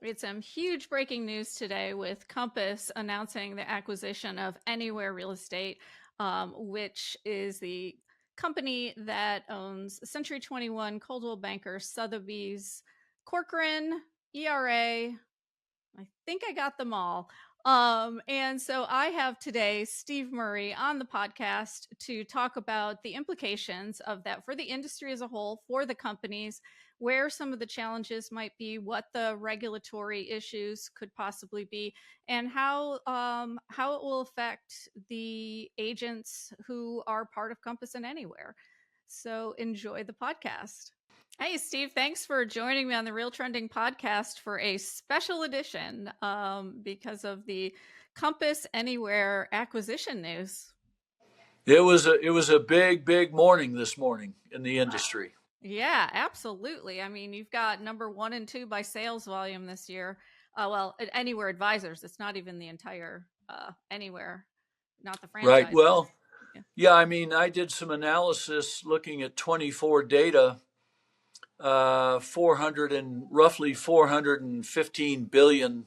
We had some huge breaking news today with Compass announcing the acquisition of Anywhere Real Estate, which is the company that owns Century 21, Coldwell Banker, Sotheby's, Corcoran, ERA. I think I got them all. And so I have today Steve Murray on the podcast to talk about the implications of that for the industry as a whole, for the companies, where some of the challenges might be, what the regulatory issues could possibly be, and how it will affect the agents who are part of Compass and Anywhere. So enjoy the podcast. Hey, Steve, thanks for joining me on the Real Trending podcast for a special edition because of the Compass Anywhere acquisition news. It was a big morning this morning in the industry. Yeah, absolutely. I mean, you've got number 1 and 2 by sales volume this year. Well, at Anywhere Advisors, it's not even the entire Anywhere, not the franchise. Right. Well, yeah, I mean, I did some analysis looking at 24 data, roughly 415 billion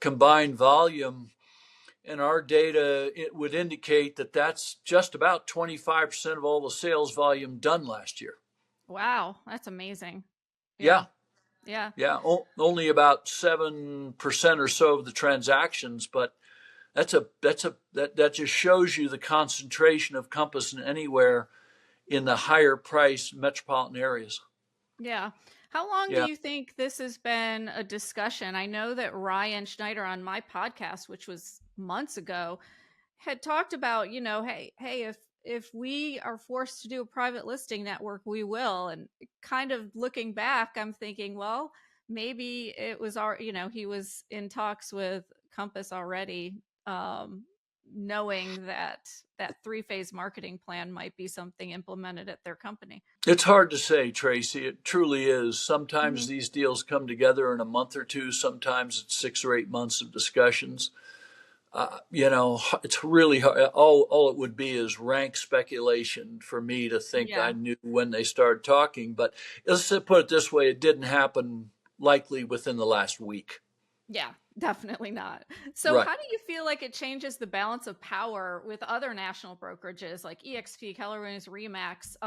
combined volume. And our data, it would indicate that that's just about 25% of all the sales volume done last year. Wow, that's amazing. Yeah. Only about 7% or so of the transactions, but that just shows you the concentration of Compass and Anywhere in the higher price metropolitan areas. Yeah. How long do you think this has been a discussion? I know that Ryan Schneider on my podcast, which was months ago, had talked about, hey, if we are forced to do a private listing network, we will. And kind of looking back, I'm thinking, well, maybe it was he was in talks with Compass already, knowing that 3-phase marketing plan might be something implemented at their company. It's hard to say, Tracy. It truly is. Sometimes these deals come together in a month or two. Sometimes it's 6 or 8 months of discussions. It's really hard. All it would be is rank speculation for me to think I knew when they started talking. But let's put it this way. It didn't happen likely within the last week. Yeah, definitely not. So How do you feel like it changes the balance of power with other national brokerages like eXp, Keller Williams, RE/MAX?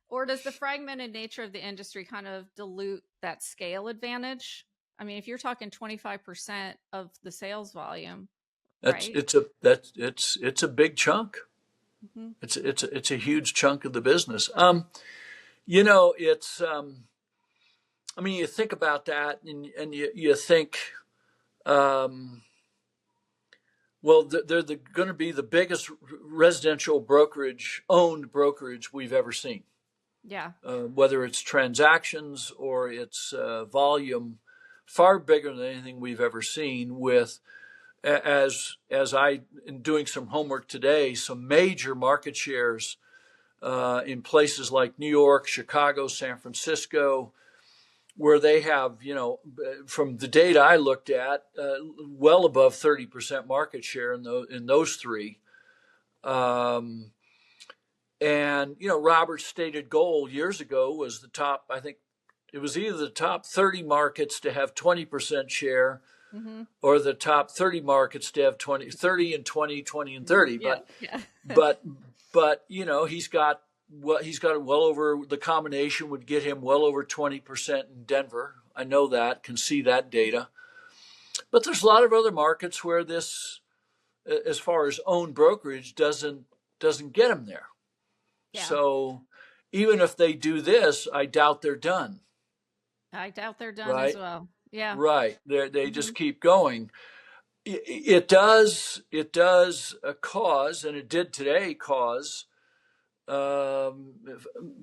Or does the fragmented nature of the industry kind of dilute that scale advantage? I mean, if you're talking 25% of the sales volume, it's a big chunk. It's a huge chunk of the business. You think about that and you think, they're going to be the biggest residential owned brokerage we've ever seen. Yeah. Whether it's transactions or it's volume, far bigger than anything we've ever seen. With, as I, in doing some homework today, some major market shares in places like New York, Chicago, San Francisco, where they have, from the data I looked at, well above 30% market share in those three. And, Robert's stated goal years ago was the top, I think it was either the top 30 markets to have 20% share or the top 30 markets to have 30 and 20, 20 and 30. But he's got well over, the combination would get him well over 20% in Denver. I know that, can see that data. But there's a lot of other markets where this, as far as owned brokerage, doesn't get him there. Yeah. So even if they do this, I doubt they're done. I doubt they're done as well. Yeah. Right. They just keep going. It does cause, and it did today cause,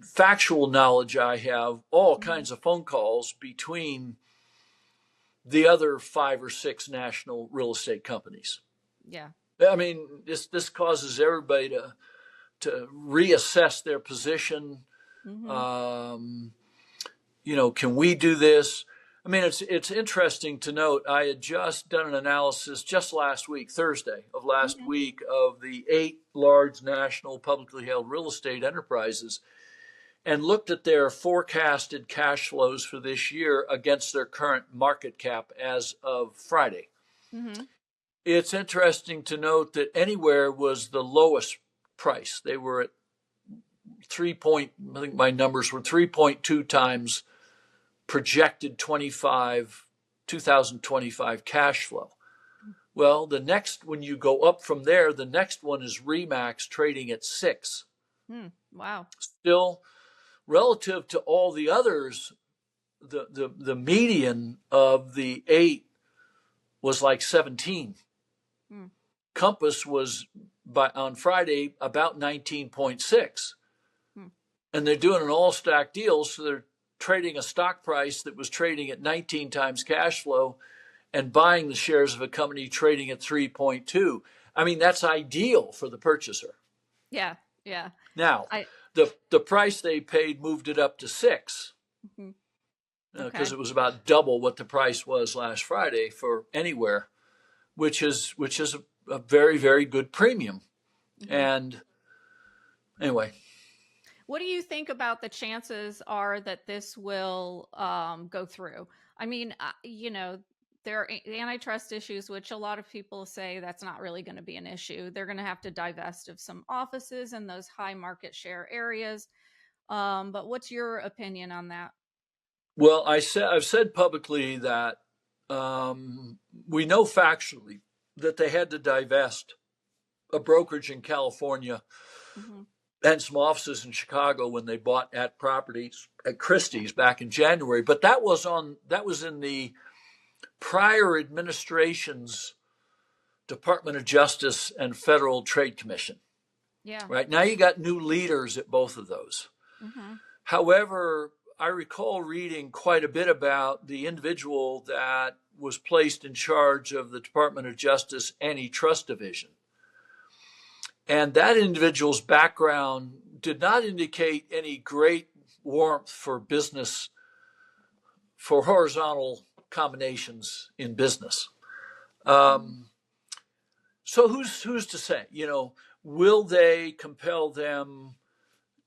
factual knowledge I have, all kinds of phone calls between the other 5 or 6 national real estate companies. Yeah. I mean, this causes everybody to reassess their position. Can we do this? I mean, it's interesting to note, I had just done an analysis just last week, Thursday of last week, of the 8 large national publicly held real estate enterprises. and looked at their forecasted cash flows for this year against their current market cap as of Friday. Mm-hmm. It's interesting to note that Anywhere was the lowest price. They were at I think my numbers were 3.2 times projected 2025 cash flow. Well, when you go up from there, the next one is Remax trading at 6. Wow. Still, relative to all the others, the median of the 8 was like 17. Compass was on Friday about 19.6. And they're doing an all stack deal, so they're trading a stock price that was trading at 19 times cash flow and buying the shares of a company trading at 3.2. I mean, that's ideal for the purchaser. Yeah, yeah. Now, the price they paid moved it up to 6 because it was about double what the price was last Friday for Anywhere, which is a very, very good premium. And anyway. What do you think about the chances are that this will go through? I mean, there are antitrust issues, which a lot of people say that's not really going to be an issue. They're going to have to divest of some offices in those high market share areas. But what's your opinion on that? Well, I've said publicly that we know factually that they had to divest a brokerage in California and some offices in Chicago when they bought at properties at Christie's back in January. But that was in the prior administration's Department of Justice and Federal Trade Commission. Yeah. Right now you got new leaders at both of those. However, I recall reading quite a bit about the individual that was placed in charge of the Department of Justice Antitrust Division. And that individual's background did not indicate any great warmth for business, for horizontal combinations in business. So who's to say? Will they compel them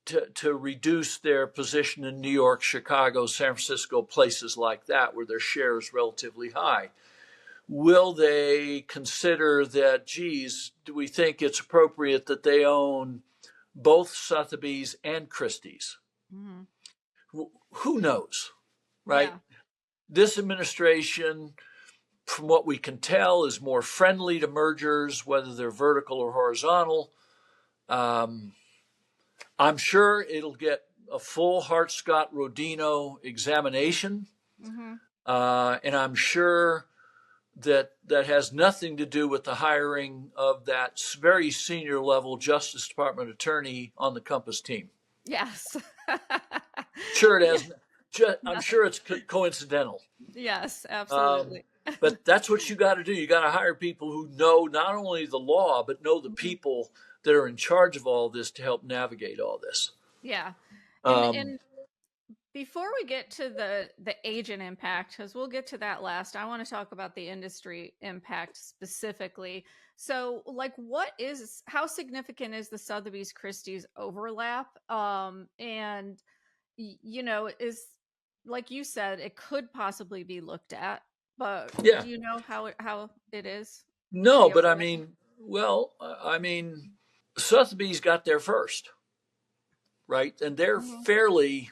to reduce their position in New York, Chicago, San Francisco, places like that where their share is relatively high? Will they consider that, geez, do we think it's appropriate that they own both Sotheby's and Christie's? Who knows, right? Yeah. This administration, from what we can tell, is more friendly to mergers, whether they're vertical or horizontal. I'm sure it'll get a full Hart-Scott-Rodino examination. And I'm sure that has nothing to do with the hiring of that very senior level Justice Department attorney on the Compass team. Yes. Sure it has. I'm sure it's coincidental. Yes, absolutely. But that's what you got to do. You got to hire people who know not only the law, but know the people that are in charge of all this to help navigate all this. Yeah. And before we get to the agent impact, because we'll get to that last, I want to talk about the industry impact specifically. So, how significant is the Sotheby's Christie's overlap? And, is, like you said, it could possibly be looked at, but do you know how it is? No, but I mean, Sotheby's got there first, right? And they're fairly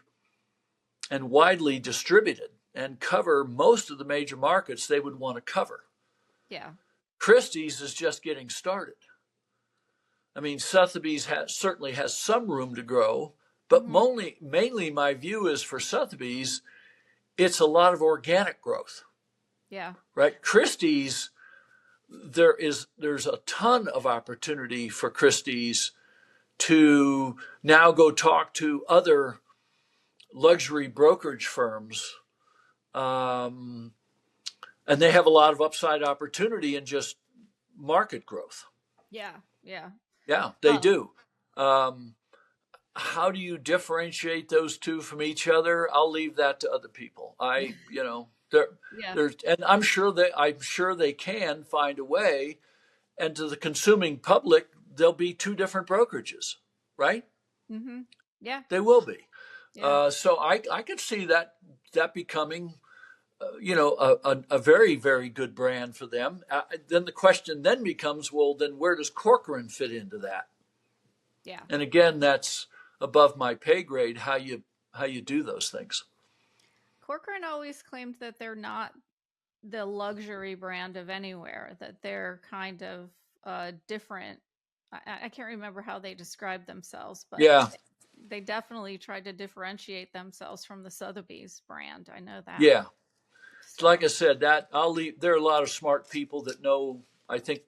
and widely distributed and cover most of the major markets they would want to cover. Yeah. Christie's is just getting started. I mean, Sotheby's certainly has some room to grow, but mainly my view is for Sotheby's, it's a lot of organic growth. Yeah. Right? Christie's, there's a ton of opportunity for Christie's to now go talk to other luxury brokerage firms, and they have a lot of upside opportunity in just market growth. Yeah, they do. How do you differentiate those two from each other? I'll leave that to other people. And I'm sure they can find a way. And to the consuming public, there'll be two different brokerages, right? Yeah, they will be. Yeah. So I could see that becoming, a very, very good brand for them. Then the question then becomes, well, then where does Corcoran fit into that? Yeah. And again, that's above my pay grade, how you do those things. Corcoran always claimed that they're not the luxury brand of Anywhere, that they're kind of different. I can't remember how they described themselves, but Yeah, they definitely tried to differentiate themselves from the Sotheby's brand. I know that. yeah. Like So, I said, that I'll leave. There are a lot of smart people that know, I think,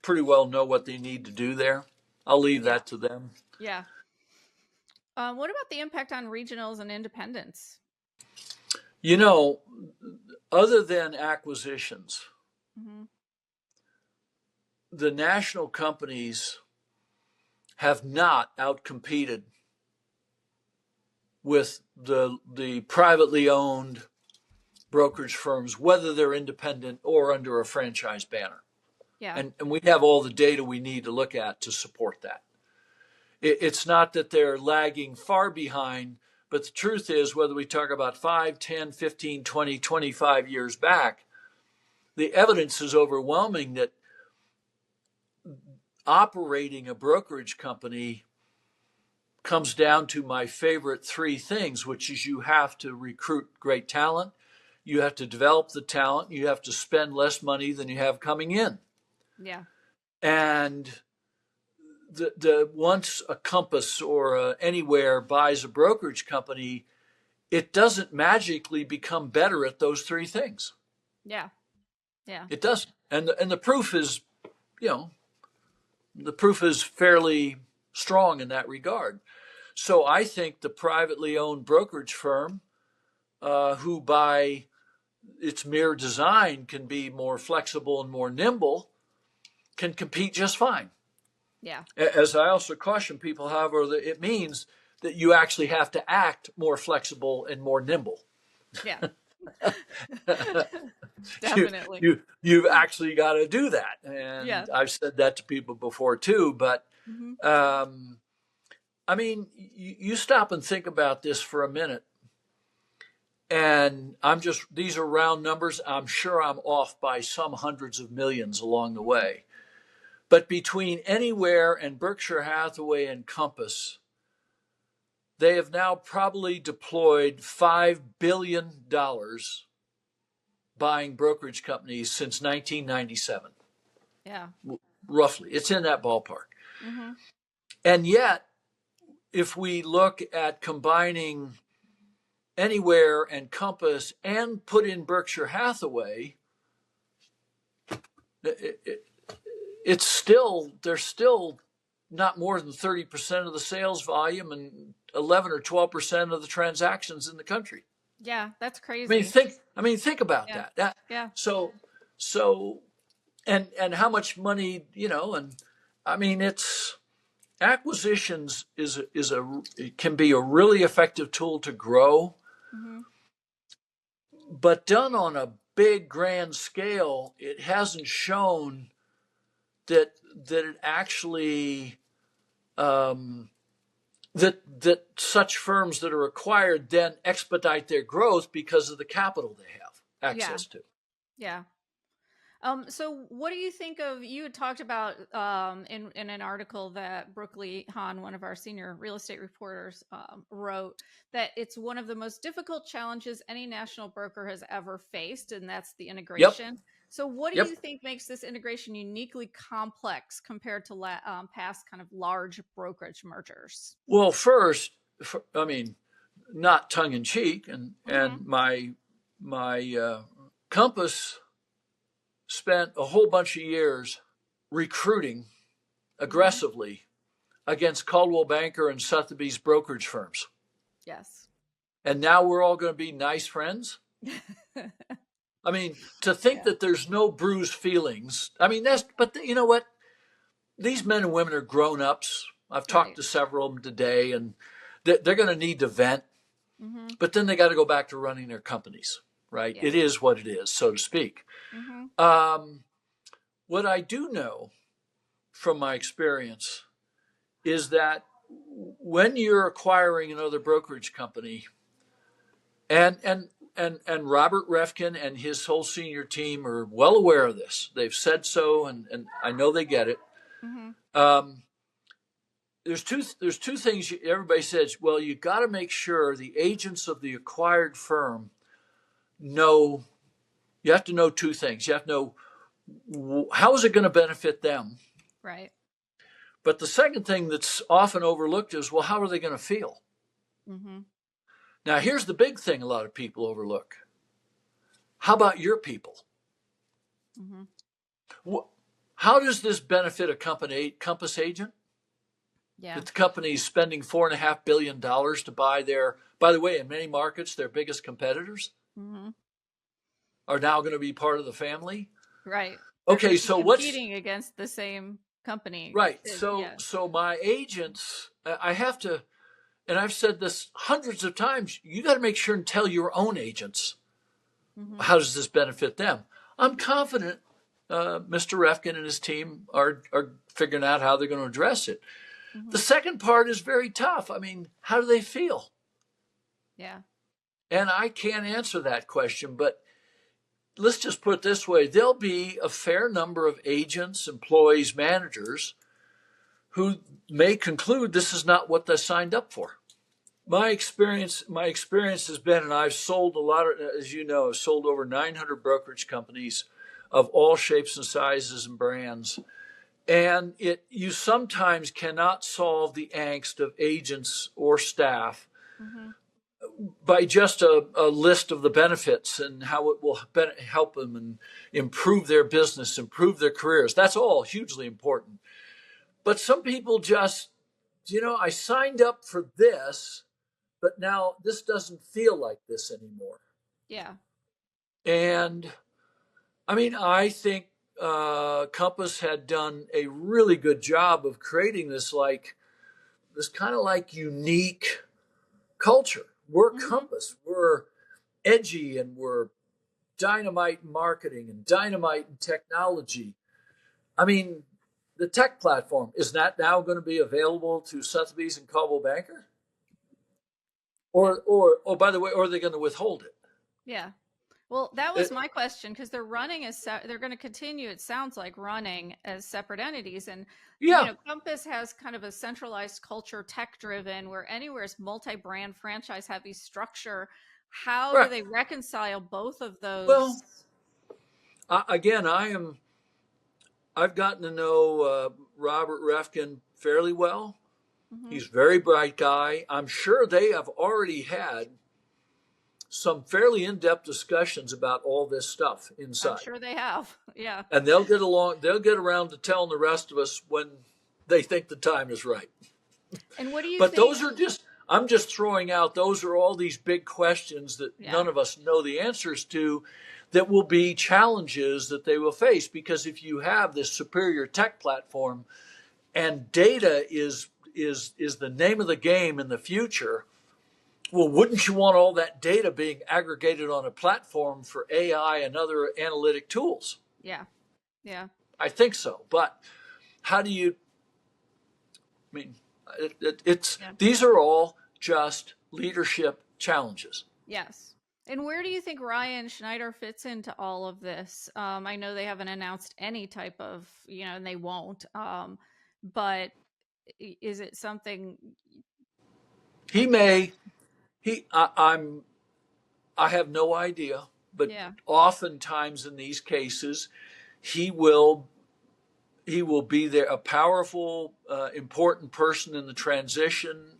pretty well know what they need to do there. I'll leave yeah. that to them. Yeah. What about the impact on regionals and independents? You know, other than acquisitions, Hmm. the national companies have not outcompeted with the privately owned brokerage firms, whether they're independent or under a franchise banner. Yeah. And we have all the data we need to look at to support that. It's not that they're lagging far behind, but the truth is, whether we talk about 5, 10, 15, 20, 25 years back, the evidence is overwhelming that operating a brokerage company comes down to my favorite three things, which is you have to recruit great talent, you have to develop the talent, you have to spend less money than you have coming in. Yeah. And the once a Compass or Anywhere buys a brokerage company, it doesn't magically become better at those three things. Yeah. Yeah. It doesn't. And the proof is, you know, the proof is fairly strong in that regard. So I think the privately owned brokerage firm, who by its mere design can be more flexible and more nimble, can compete just fine. Yeah. As I also caution people, however, that it means that you actually have to act more flexible and more nimble. Yeah. you, Definitely. you've actually got to do that, and Yeah. I've said that to people before too. But Hmm. um, I mean, you stop and think about this for a minute, and these are round numbers. I'm sure I'm off by some hundreds of millions along the way. But between Anywhere and Berkshire Hathaway and Compass, they have now probably deployed $5 billion buying brokerage companies since 1997, Yeah. roughly. It's in that ballpark. Hmm. And yet, if we look at combining Anywhere and Compass and put in Berkshire Hathaway, there's still not more than 30% of the sales volume and 11 or 12% of the transactions in the country. Yeah. That's I mean, crazy. think about Yeah. that. Yeah. So, so, and how much money, and I mean, it's acquisitions it can be a really effective tool to grow, Hmm. but done on a big grand scale, it hasn't shown that it actually um, that such firms that are acquired then expedite their growth because of the capital they have Yeah. access to. Yeah. So what do you think of, you had talked about in an article that Brooke Lee Hahn, one of our senior real estate reporters, wrote, that it's one of the most difficult challenges any national broker has ever faced, and that's the Yep, integration. So what do yep. you think makes this integration uniquely complex compared to past kind of large brokerage mergers? Well, first, I mean, not tongue in cheek, and Hmm. my Compass spent a whole bunch of years recruiting Hmm. aggressively against Coldwell Banker and Sotheby's brokerage firms. Yes. And now we're all going to be nice friends. I mean, to think Yeah. that there's no bruised feelings. I mean, but you know what? These men and women are grown ups. I've talked Right. to several of them today, and they're going to need to vent, Hmm. but then they got to go back to running their companies, right? Yeah. It is what it is, so to speak. Hmm. Um, what I do know from my experience is that when you're acquiring another brokerage company, and Robert Refkin and his whole senior team are well aware of this. They've said so, and I know they get it. Mm-hmm. There's two things everybody says. Well, you got to make sure the agents of the acquired firm know. You have to know two things. You have to know how is it going to benefit them. Right. But the second thing that's often overlooked is, well, how are they going to feel? Mm-hmm. Now, here's the big thing a lot of people overlook. How about your people? Mm-hmm. How does this benefit a Compass agent? Yeah. That the company's spending $4.5 billion to buy by the way, in many markets, their biggest competitors Mm-hmm. are now going to be part of the family. Right. Okay, They're so competing against the same company. Right. Yeah. So my agents, I have to, and I've said this hundreds of times, you got to make sure and tell your own agents, Mm-hmm. how does this benefit them? I'm confident Mr. Refkin and his team are figuring out how they're going to address it. Mm-hmm. The second part is very tough. I mean, how do they feel? Yeah. And I can't answer that question, but let's just put it this way. There'll be a fair number of agents, employees, managers who may conclude this is not what they signed up for. My experience has been, and I've sold a lot of, as you know, I've sold over 900 brokerage companies of all shapes and sizes and brands. And you sometimes cannot solve the angst of agents or staff Mm-hmm. by just a list of the benefits and how it will help them and improve their business, improve their careers. That's all hugely important. But some people just, I signed up for this, but now this doesn't feel like this anymore. Yeah. And I mean, I think Compass had done a really good job of creating this kind of like unique culture. We're Mm-hmm. Compass. We're edgy and we're dynamite in marketing and dynamite in technology. I mean, the tech platform, is that now going to be available to Sotheby's and Coldwell Banker? Or by the way, or are they going to withhold it? Yeah. Well, that was my question, because they're running they're going to continue, it sounds like, running as separate entities. And, Yeah. Compass has kind of a centralized culture, tech driven, where Anywhere's multi-brand franchise heavy structure. How Right. do they reconcile both of those? Well, again, I've gotten to know Robert Refkin fairly well. Mm-hmm. He's a very bright guy. I'm sure they have already had some fairly in-depth discussions about all this stuff inside. I'm sure they have. Yeah. And they'll get around to telling the rest of us when they think the time is right. And what do you think? But those are I'm just throwing out, those are all these big questions that none of us know the answers to, that will be challenges that they will face. Because if you have this superior tech platform and data is the name of the game in the future, well, wouldn't you want all that data being aggregated on a platform for AI and other analytic tools? Yeah. Yeah. I think so. But how do you, these are all just leadership challenges. Yes. And where do you think Ryan Schneider fits into all of this? I know they haven't announced any type of, and they won't. But is it something? I have no idea, but oftentimes in these cases, he will be there, a powerful, important person in the transition,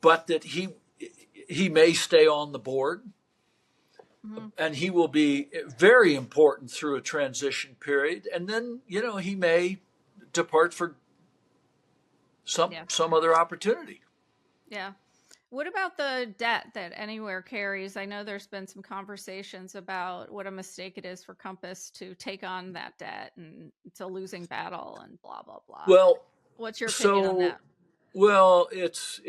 but that he may stay on the board, and he will be very important through a transition period, and then he may depart for some other opportunity. Yeah. What about the debt that Anywhere carries? I know there's been some conversations about what a mistake it is for Compass to take on that debt, and it's a losing battle and blah, blah, blah. Well, what's your opinion on that? Well, it's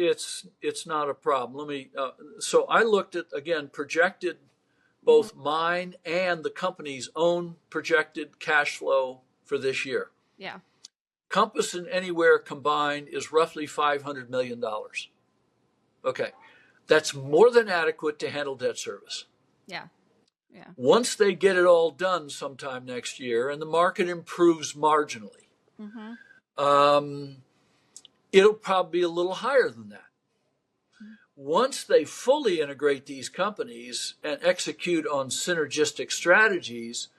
not a problem. Let me. So I looked at, again, projected, both mine and the company's own projected cash flow for this year. Yeah. Compass and Anywhere combined is roughly $500 million. Okay. That's more than adequate to handle debt service. Yeah. Yeah. Once they get it all done sometime next year and the market improves marginally, Mm-hmm. It'll probably be a little higher than that. Once they fully integrate these companies and execute on synergistic strategies,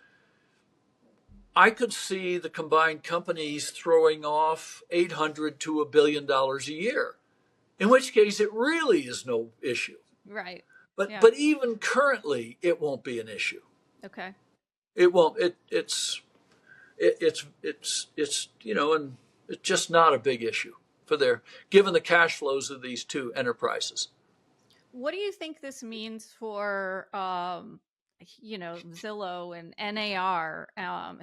I could see the combined companies throwing off $800 to $1 billion a year, in which case it really is no issue. Right. But Yeah. but even currently, it won't be an issue. Okay. It won't. It's and it's just not a big issue for given the cash flows of these two enterprises. What do you think this means for Zillow and NAR,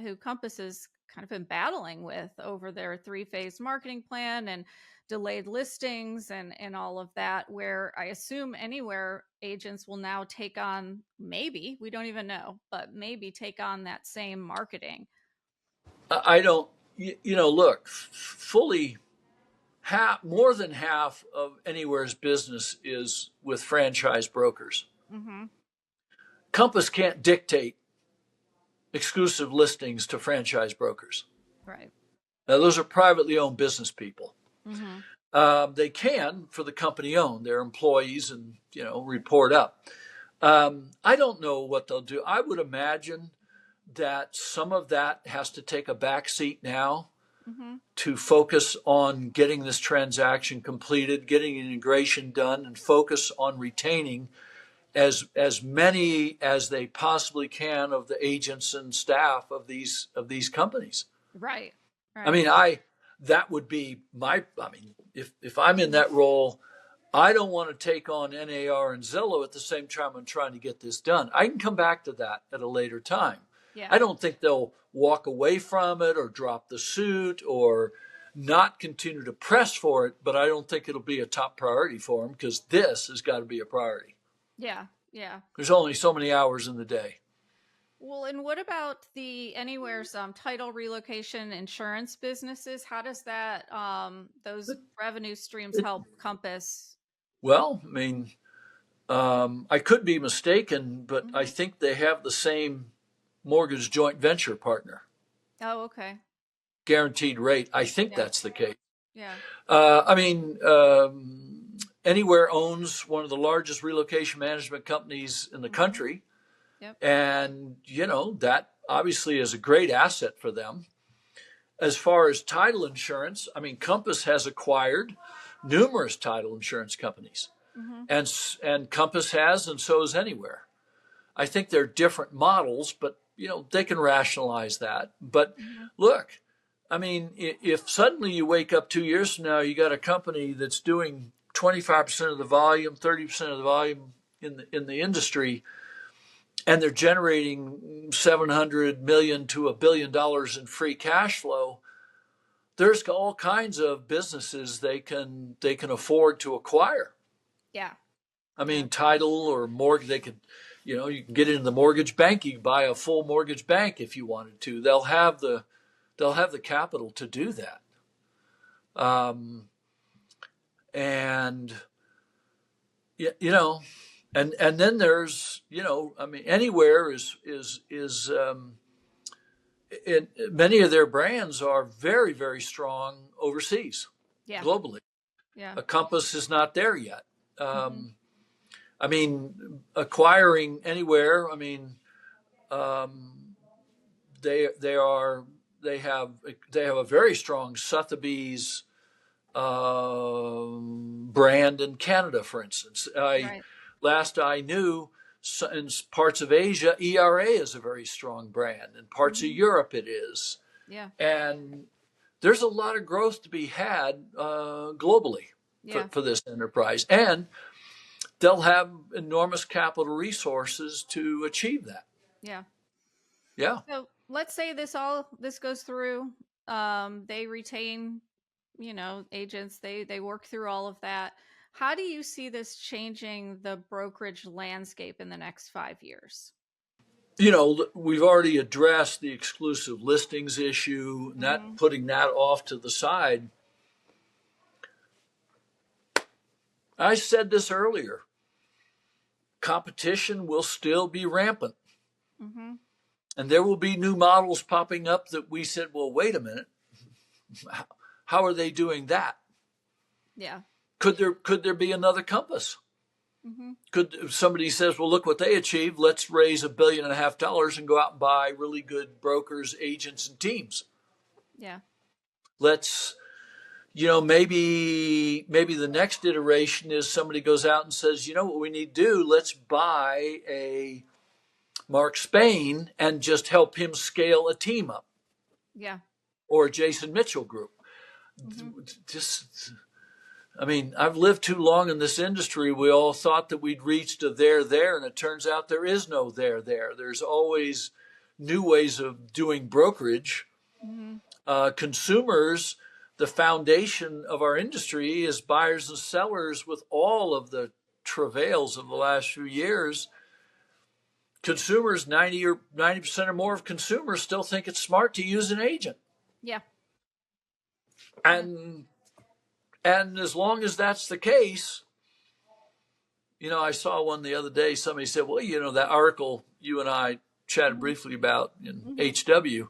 who Compass has kind of been battling with over their 3-phase marketing plan and delayed listings and all of that, where I assume Anywhere agents will now take on, maybe, we don't even know, but maybe take on that same marketing? I don't, look, fully more than half of Anywhere's business is with franchise brokers. Mm-hmm. Compass can't dictate exclusive listings to franchise brokers. Right. Now, those are privately owned business people. Mm-hmm. They can for the company owned, their employees, and report up. I don't know what they'll do. I would imagine that some of that has to take a back seat now Mm-hmm. to focus on getting this transaction completed, getting integration done, and focus on retaining as many as they possibly can of the agents and staff of these companies. Right. I mean, that would be if I'm in that role, I don't want to take on NAR and Zillow at the same time I'm trying to get this done. I can come back to that at a later time. Yeah. I don't think they'll walk away from it or drop the suit or not continue to press for it, but I don't think it'll be a top priority for them because this has got to be a priority. Yeah. Yeah. There's only so many hours in the day. Well, and what about the Anywhere's title relocation insurance businesses? How does that those revenue streams help Compass? Well, I mean, I could be mistaken, but Mm-hmm. I think they have the same mortgage joint venture partner. Oh, okay. Guaranteed rate. I think Yeah. that's the case. Yeah. Anywhere owns one of the largest relocation management companies in the Mm-hmm. country. Yep. And, that obviously is a great asset for them. As far as title insurance, Compass has acquired numerous title insurance companies. Mm-hmm. And Compass has, and so is Anywhere. I think they're different models, but they can rationalize that. But Mm-hmm. look, if suddenly you wake up 2 years from now, you got a company that's doing 25% of the volume, 30% of the volume in the industry, and they're generating $700 million to $1 billion in free cash flow, there's all kinds of businesses they can afford to acquire. Yeah. Title or mortgage, they could. You can get into the mortgage bank. You can buy a full mortgage bank if you wanted to. They'll have the capital to do that. And then there's Anywhere is many of their brands are very, very strong overseas, Yeah. globally. Yeah. A Compass is not there yet. Mm-hmm. Acquiring Anywhere, they have a very strong Sotheby's brand in Canada, for instance. Right. Last I knew, in parts of Asia, ERA is a very strong brand. In parts Mm-hmm. of Europe, it is. Yeah. And there's a lot of growth to be had globally for this enterprise. And they'll have enormous capital resources to achieve that. Yeah. Yeah. So let's say this goes through. They retain, agents. They work through all of that. How do you see this changing the brokerage landscape in the next 5 years? we've already addressed the exclusive listings issue, not putting that off to the side. I said this earlier. Competition will still be rampant. Mm-hmm. And there will be new models popping up that we said, well, wait a minute. How are they doing that? Yeah. Could there be another Compass? Mm-hmm. Could somebody says, well, look what they achieved. Let's raise $1.5 billion and go out and buy really good brokers, agents, and teams. Yeah. Let's, maybe the next iteration is somebody goes out and says, you know what we need to do? Let's buy a Mark Spain and just help him scale a team up. Yeah. Or Jason Mitchell Group. Mm-hmm. I've lived too long in this industry. We all thought that we'd reached a there, and it turns out there is no there. There's always new ways of doing brokerage. Mm-hmm. Consumers, the foundation of our industry is buyers and sellers. With all of the travails of the last few years, consumers, 90% or more of consumers still think it's smart to use an agent. Yeah. And as long as that's the case, I saw one the other day. Somebody said, well, that article you and I chatted briefly about in HW.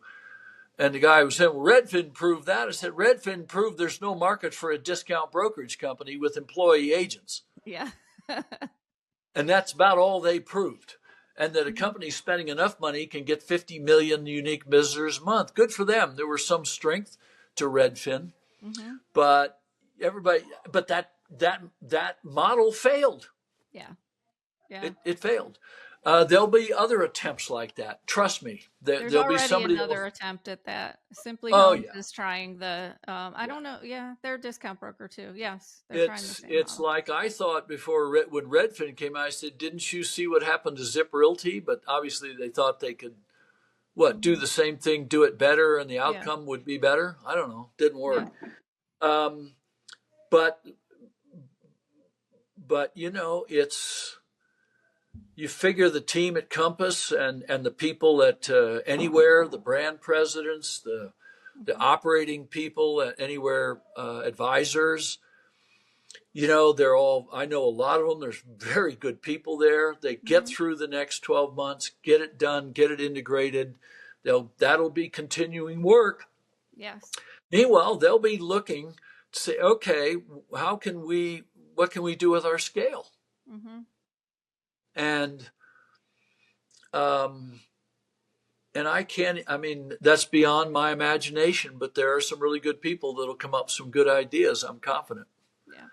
And the guy was saying, well, Redfin proved that. I said, Redfin proved there's no market for a discount brokerage company with employee agents. Yeah. And that's about all they proved. And that a company spending enough money can get 50 million unique visitors a month. Good for them. There was some strength to Redfin. Mm-hmm. But that model failed. Yeah. Yeah. It failed. There'll be other attempts like that. Trust me. There's there'll already be somebody another attempt at that. Simply Oh, Homes yeah. is trying the. I don't know. Yeah, they're a discount broker too. Yes, they're trying the same It's model. like I thought before when Redfin came out. I said, didn't you see what happened to Zip Realty? But obviously they thought they could do the same thing, do it better, and the outcome would be better. I don't know. Didn't work. Yeah. But it's. You figure the team at Compass and the people at Anywhere, the brand presidents, the operating people at Anywhere advisors, they're all, I know a lot of them. There's very good people there. They get through the next 12 months, get it done, get it integrated. That'll be continuing work. Yes. Meanwhile, they'll be looking to say, okay, what can we do with our scale? Mm-hmm. And that's beyond my imagination, but there are some really good people that'll come up with some good ideas. I'm confident. Yeah.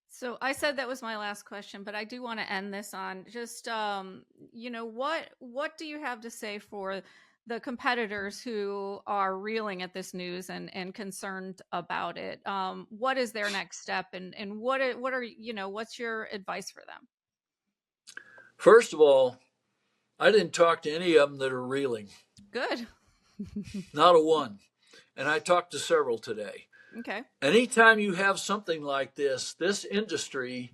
So I said that was my last question, but I do want to end this on just, what do you have to say for the competitors who are reeling at this news and concerned about it? What is their next step, and what's your advice for them? First of all, I didn't talk to any of them that are reeling. Good. Not a one. And I talked to several today. Okay. Anytime you have something like this industry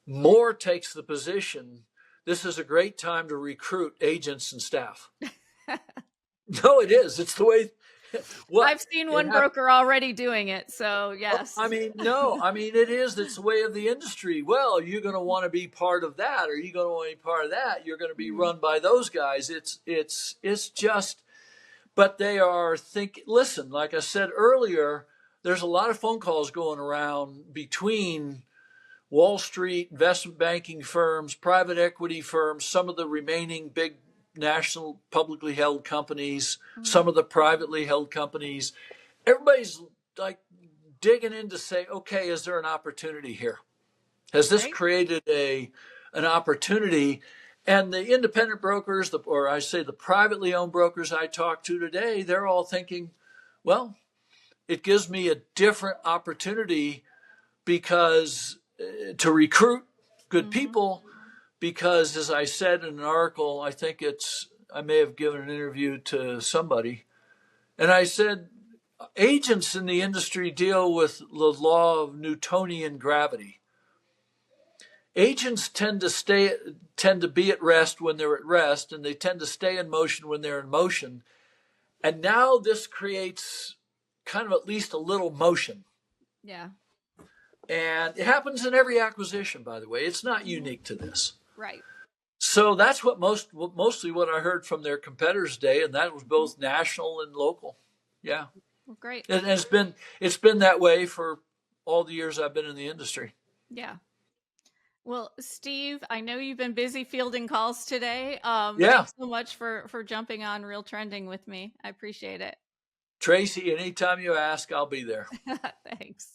more takes the position, this is a great time to recruit agents and staff. No, it is. It's the way. I've seen one broker already doing it, so yes. It is. It's the way of the industry. Well, are you going to want to be part of that? Are you going to want to be part of that? You're going to be run by those guys. It's just, but they are listen, like I said earlier, there's a lot of phone calls going around between Wall Street, investment banking firms, private equity firms, some of the remaining big national publicly held companies, some of the privately held companies. Everybody's like digging in to say, okay, is there an opportunity here? Has this created an opportunity? And the independent brokers, or I say the privately owned brokers I talked to today, they're all thinking, well, it gives me a different opportunity because to recruit good people. Because, as I said in an article, I may have given an interview to somebody, and I said, agents in the industry deal with the law of Newtonian gravity. agents tend to be at rest when they're at rest, and they tend to stay in motion when they're in motion. And now this creates kind of at least a little motion. Yeah. And it happens in every acquisition, by the way. It's not unique to this. Right. So that's mostly what I heard from their competitors today, and that was both national and local. Yeah. Well, great. And it's been that way for all the years I've been in the industry. Yeah. Well, Steve, I know you've been busy fielding calls today. Yeah. Thanks so much for jumping on Real Trending with me. I appreciate it. Tracey, anytime you ask, I'll be there. Thanks.